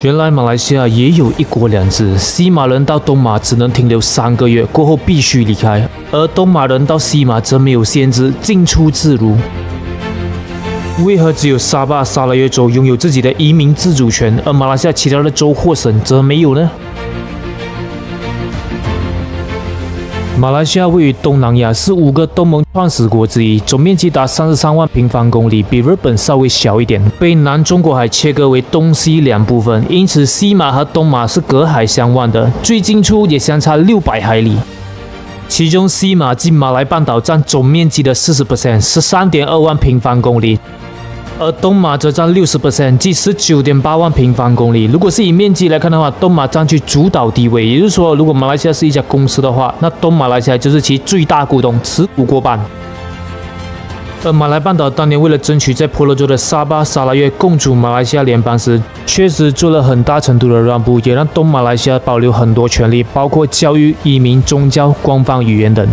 原来马来西亚也有一国两制，西马人到东马只能停留3个月，过后必须离开；而东马人到西马则没有限制，进出自如。为何只有沙巴、沙拉越州拥有自己的移民自主权，而马来西亚其他的州或省则没有呢？马来西亚位于东南亚，是5个东盟创始国之一，总面积达33万平方公里，比日本稍微小一点，被南中国海切割为东西2部分，因此西马和东马是隔海相望的，最近处也相差600海里。其中西马及马来半岛占总面积的40%，13.2万平方公里。而东马则占60%，即19.8万平方公里。如果是以面积来看的话，东马占据主导地位，也就是说，如果马来西亚是一家公司的话，那东马来西亚就是其最大股东，持股过半。而马来半岛当年为了争取在婆罗洲的沙巴、沙拉越共主马来西亚联邦时，确实做了很大程度的让步，也让东马来西亚保留很多权利，包括教育、移民、宗教、官方语言等。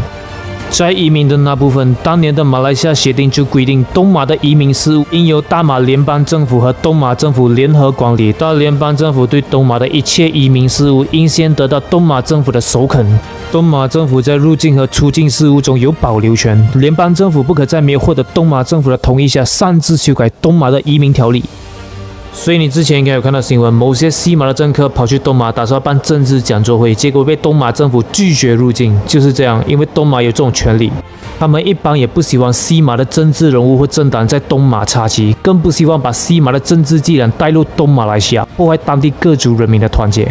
在移民的那部分，当年的马来西亚协定就规定，东马的移民事务应由大马联邦政府和东马政府联合管理。到联邦政府对东马的一切移民事务，应先得到东马政府的首肯。东马政府在入境和出境事务中有保留权，联邦政府不可在没有获得东马政府的同意下擅自修改东马的移民条例。所以你之前应该有看到新闻，某些西马的政客跑去东马打算办政治讲座会，结果被东马政府拒绝入境。就是这样，因为东马有这种权利，他们一般也不希望西马的政治人物或政党在东马插旗，更不希望把西马的政治伎俩带入东马来西亚，破坏当地各族人民的团结。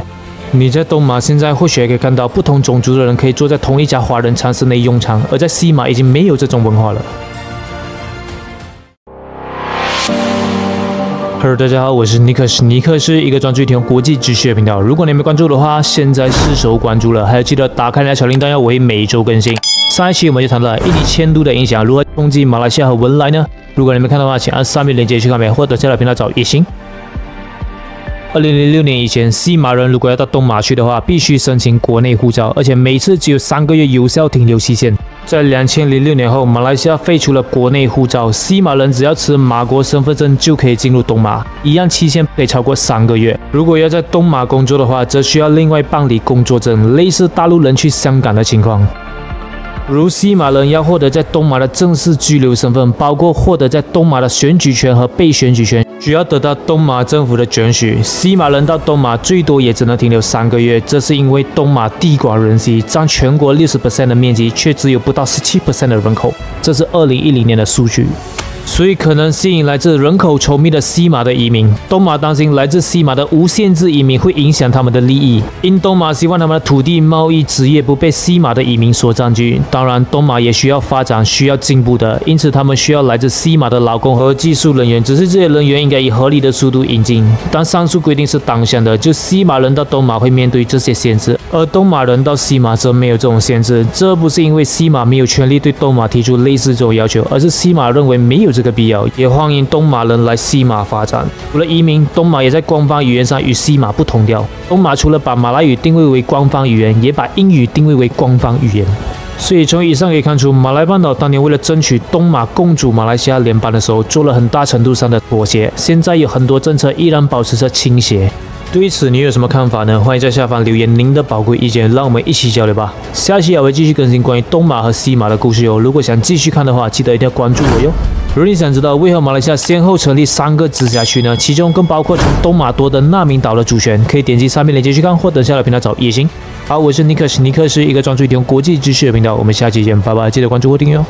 你在东马现在或许也可以看到，不同种族的人可以坐在同一家华人餐室内用餐，而在西马已经没有这种文化了。Hello， 大家好，我是尼克斯。尼克是一个专注提供国际知识的频道。如果你没关注的话，现在是时候关注了，还要记得打开你的小铃铛，要我会每周更新。上一期我们就谈到了印尼迁都的影响如何冲击马来西亚和文莱呢？如果你没看的话，请按上面链接去看片，或者下来频道找也行。2006年以前，西马人如果要到东马去的话，必须申请国内护照，而且每次只有3个月有效停留期限。在2006年后，马来西亚废除了国内护照，西马人只要持马国身份证就可以进入东马，一样期限不可以超过3个月。如果要在东马工作的话，则需要另外办理工作证，类似大陆人去香港的情况。如西马人要获得在东马的正式居留身份，包括获得在东马的选举权和被选举权，需要得到东马政府的准许。西马人到东马最多也只能停留3个月，这是因为东马地广人稀，占全国60% 的面积，却只有不到17% 的人口，这是2010年的数据。所以可能吸引来自人口稠密的西马的移民。东马担心来自西马的无限制移民会影响他们的利益，因东马希望他们的土地、贸易、职业不被西马的移民所占据。当然，东马也需要发展、需要进步的，因此他们需要来自西马的劳工和技术人员。只是这些人员应该以合理的速度引进。但上述规定是当下的，就西马人到东马会面对这些限制，而东马人到西马则没有这种限制。这不是因为西马没有权利对东马提出类似这种要求，而是西马认为没有这个必要，也欢迎东马人来西马发展。除了移民，东马也在官方语言上与西马不同调。东马除了把马来语定位为官方语言，也把英语定位为官方语言。所以从以上可以看出，马来半岛当年为了争取东马共主马来西亚联邦的时候，做了很大程度上的妥协。现在有很多政策依然保持着倾斜。对此你有什么看法呢？欢迎在下方留言您的宝贵意见，让我们一起交流吧。下期也会继续更新关于东马和西马的故事哟。如果想继续看的话，记得一定要关注我哟。如果你想知道为何马来西亚先后成立3个直辖区呢？其中更包括从东马夺得纳明岛的主权，可以点击上面链接去看，或者下来频道找也行。好，我是尼克斯，尼克是一个专注提供国际知识的频道，我们下期见，拜拜，记得关注或订阅哦。